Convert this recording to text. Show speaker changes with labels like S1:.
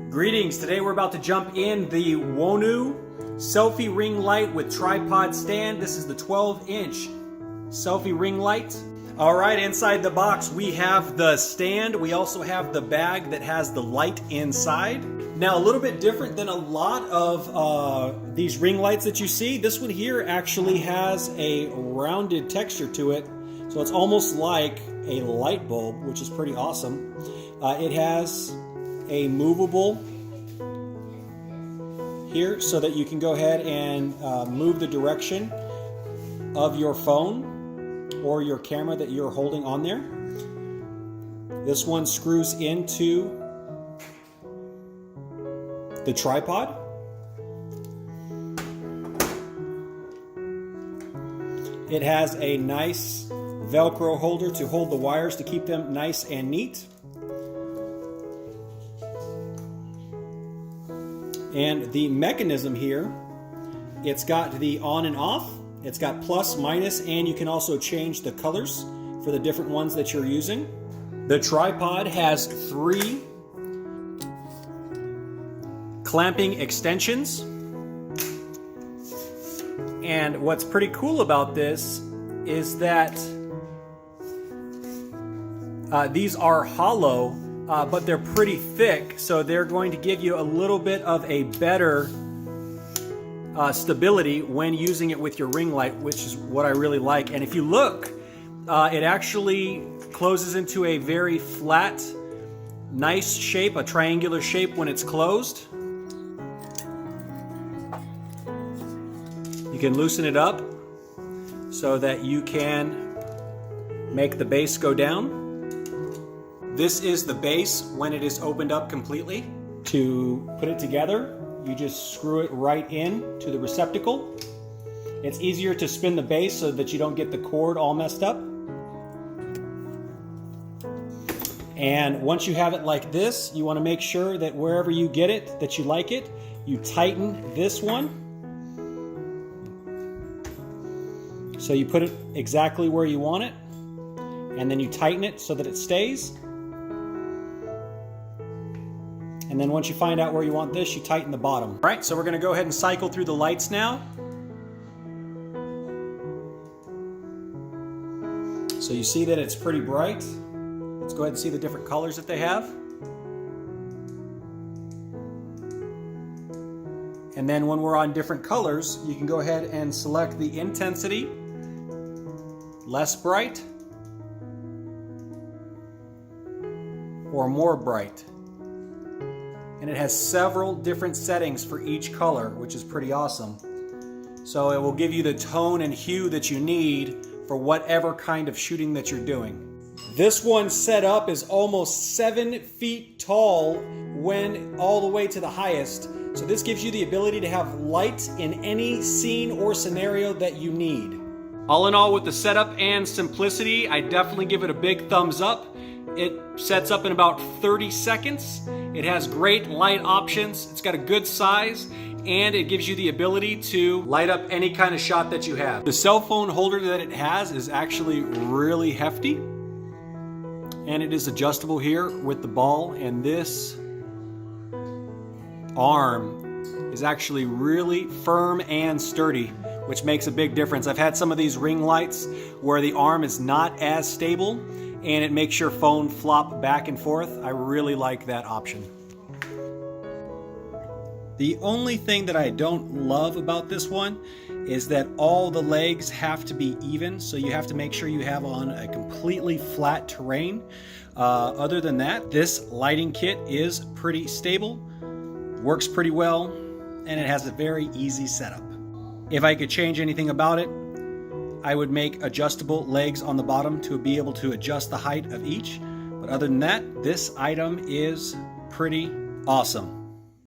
S1: Greetings, today we're about to jump in the Wonew Selfie Ring Light with tripod stand. This is the 12-inch selfie ring light. All right, inside the box we have the stand. We also have the bag that has the light inside. Now a little bit different than a lot of these ring lights that you see. This one here actually has a rounded texture to it. So it's almost like a light bulb, which is pretty awesome. It has a movable here so that you can go ahead and move the direction of your phone or your camera that you're holding on there. This one screws into the tripod. It has a nice Velcro holder to hold the wires to keep them nice and neat. And the mechanism here, it's got the on and off, it's got plus, minus, and you can also change the colors for the different ones that you're using. The tripod has 3 clamping extensions. And what's pretty cool about this is that these are hollow, but they're pretty thick, so they're going to give you a little bit of a better stability when using it with your ring light, which is what I really like. And if you look, it actually closes into a very flat, nice shape, a triangular shape when it's closed. You can loosen it up so that you can make the base go down. This is the base when it is opened up completely. To put it together, you just screw it right in to the receptacle. It's easier to spin the base so that you don't get the cord all messed up. And once you have it like this, you want to make sure that wherever you get it, that you like it, you tighten this one. So you put it exactly where you want it, and then you tighten it so that it stays. And then once you find out where you want this, you tighten the bottom. All right, so we're gonna go ahead and cycle through the lights now. So you see that it's pretty bright. Let's go ahead and see the different colors that they have. And then when we're on different colors, you can go ahead and select the intensity, less bright, or more bright. And it has several different settings for each color, which is pretty awesome. So it will give you the tone and hue that you need for whatever kind of shooting that you're doing. This one set up is almost 7 feet tall when all the way to the highest. So this gives you the ability to have light in any scene or scenario that you need. All in all, with the setup and simplicity, I definitely give it a big thumbs up. It sets up in about 30 seconds. It has great light options. It's got a good size, and it gives you the ability to light up any kind of shot that you have. The cell phone holder that it has is actually really hefty, and it is adjustable here with the ball, and this arm is actually really firm and sturdy, which makes a big difference. I've had some of these ring lights where the arm is not as stable, and it makes your phone flop back and forth. I really like that option. The only thing that I don't love about this one is that all the legs have to be even, so you have to make sure you have on a completely flat terrain. Other than that, this lighting kit is pretty stable, works pretty well, and it has a very easy setup. If I could change anything about it, I would make adjustable legs on the bottom to be able to adjust the height of each. But other than that, this item is pretty awesome.